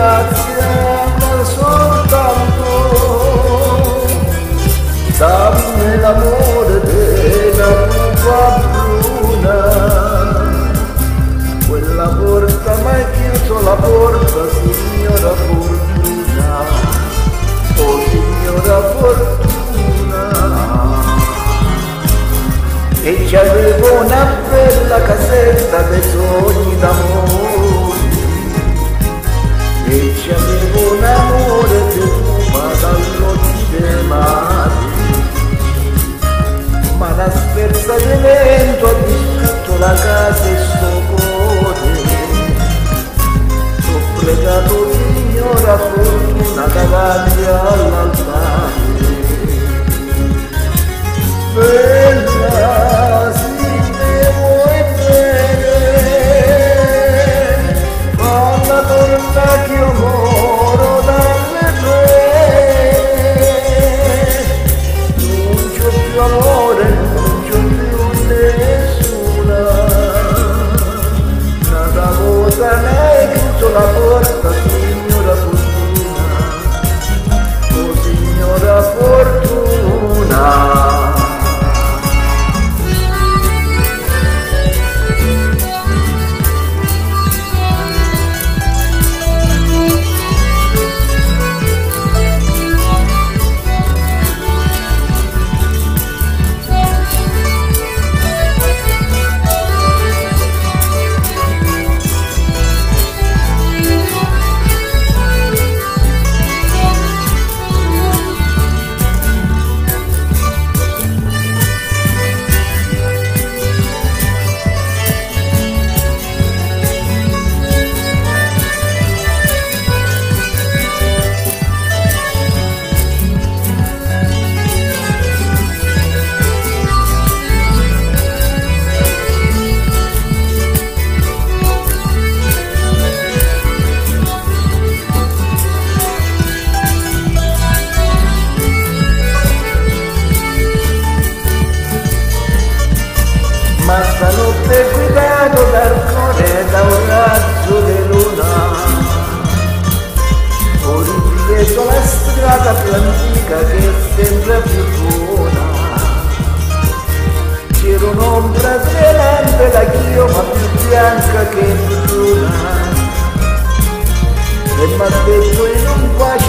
grazie ma soltanto dammi l'amore della tua bruna. Quella porta mai chiuso la porta, signora fortuna, oh signora fortuna. E c'avevo una bella casetta dei sogni d'amore, e c'avevo un amore che fuma dall'occhio dei mari, ma la sferza di vento ha distrutto la casa e sto cuore. T'ho pregato signora fortuna davanti all'altare. Bella, sì, me vuoi bene, falla torna che io moro dalle tre. Non c'ho più amore, non c'ho più nessuna, nata vuota lei chiuso la porta, signora fortuna, oh signora fortuna. Ma stanotte guidato dal cuore da un raggio di luna, ho ripreso la strada più antica che sembra più buona. C'era un'ombra tremante la chioma più bianca che bruna, e m'ha detto in un bacio